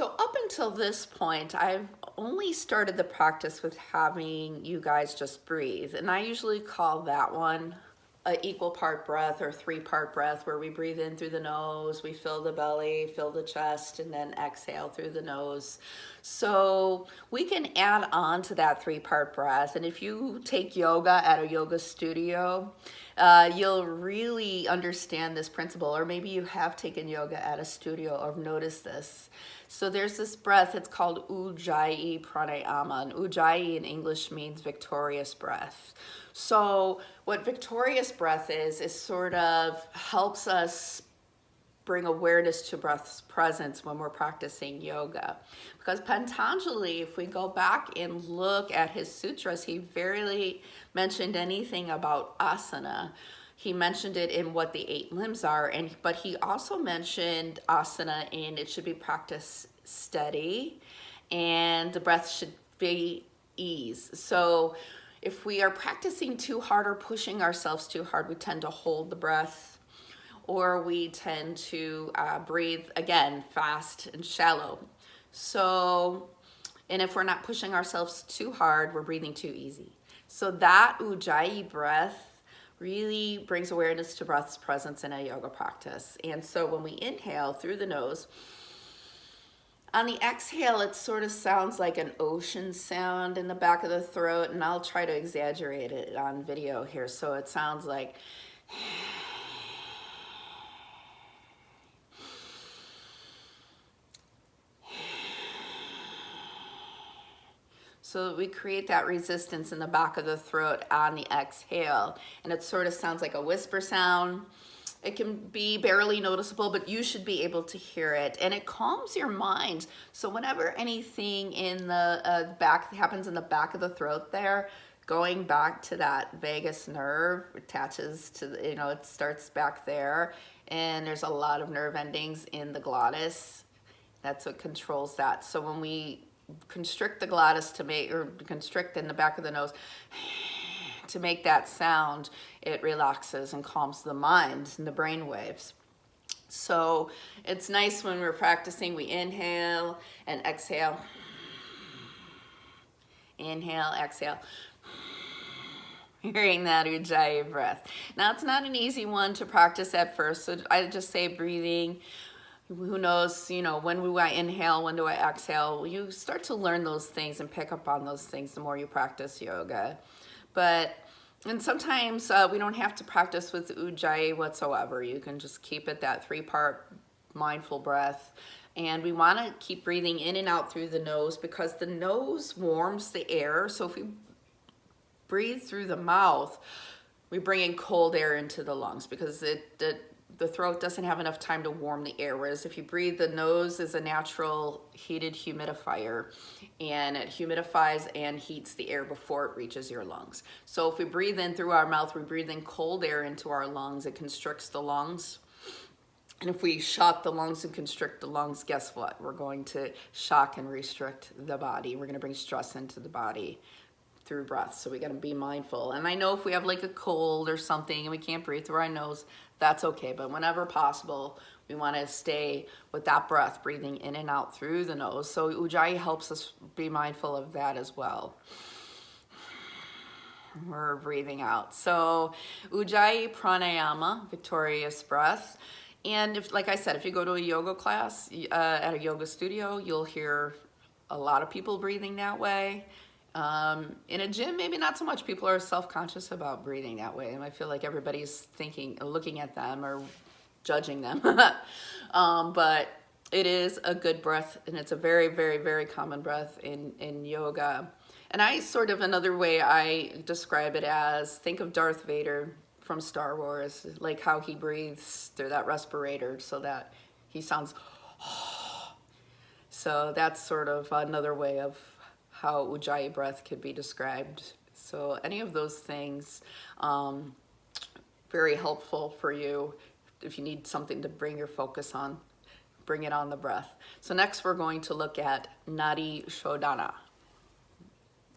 So up until this point, I've only started the practice with having you guys just breathe. And I usually call that one an equal part breath or 3-part breath, where we breathe in through the nose, we fill the belly, fill the chest, and then exhale through the nose. So we can add on to that 3-part breath. And if you take yoga at a yoga studio, you'll really understand this principle, or maybe you have taken yoga at a studio or noticed this. So there's this breath, it's called Ujjayi Pranayama, and Ujjayi in English means victorious breath. So what victorious breath is sort of helps us bring awareness to breath's presence when we're practicing yoga. Because Patanjali, if we go back and look at his sutras, he rarely mentioned anything about asana. He mentioned it in what the 8 limbs are, but he also mentioned asana in it should be practiced steady and the breath should be ease. So if we are practicing too hard or pushing ourselves too hard, we tend to hold the breath, or we tend to breathe, again, fast and shallow. So, and if we're not pushing ourselves too hard, we're breathing too easy. So that Ujjayi breath really brings awareness to breath's presence in a yoga practice. And so when we inhale through the nose, on the exhale, it sort of sounds like an ocean sound in the back of the throat, and I'll try to exaggerate it on video here. So it sounds like so we create that resistance in the back of the throat on the exhale, and it sort of sounds like a whisper sound. It can be barely noticeable, but you should be able to hear it, and it calms your mind. So whenever anything in the back happens in the back of the throat there, going back to that vagus nerve attaches to the, it starts back there, and there's a lot of nerve endings in the glottis. That's what controls that. So when we constrict the glottis to make, or constrict in the back of the nose to make that sound, it relaxes and calms the mind and the brain waves. So it's nice when we're practicing, we inhale and exhale. Inhale, exhale. Hearing that Ujjayi breath. Now, it's not an easy one to practice at first, so I just say breathing. Who knows, when do I inhale, when do I exhale? You start to learn those things and pick up on those things the more you practice yoga. And sometimes we don't have to practice with Ujjayi whatsoever. You can just keep it that 3-part mindful breath. And we want to keep breathing in and out through the nose, because the nose warms the air. So if we breathe through the mouth, we bring in cold air into the lungs, because the throat doesn't have enough time to warm the air. Whereas if you breathe, the nose is a natural heated humidifier, and it humidifies and heats the air before it reaches your lungs. So if we breathe in through our mouth, we breathe in cold air into our lungs. It constricts the lungs. And if we shock the lungs and constrict the lungs, guess what? We're going to shock and restrict the body. We're going to bring stress into the body through breath. So we got to be mindful. And I know if we have like a cold or something and we can't breathe through our nose, that's okay. But whenever possible, we want to stay with that breath, breathing in and out through the nose. So Ujjayi helps us be mindful of that as well. We're breathing out. So Ujjayi Pranayama, victorious breath. And if, like I said, if you go to a yoga class at a yoga studio, you'll hear a lot of people breathing that way. In a gym, maybe not so much. People are self-conscious about breathing that way, and I feel like everybody's looking at them or judging them. But it is a good breath, and it's a very, very, very common breath in yoga. And another way I describe it as, think of Darth Vader from Star Wars, like how he breathes through that respirator so that he sounds so that's sort of another way of how Ujjayi breath could be described. So any of those things, very helpful for you if you need something to bring your focus on, bring it on the breath. So next we're going to look at Nadi Shodhana.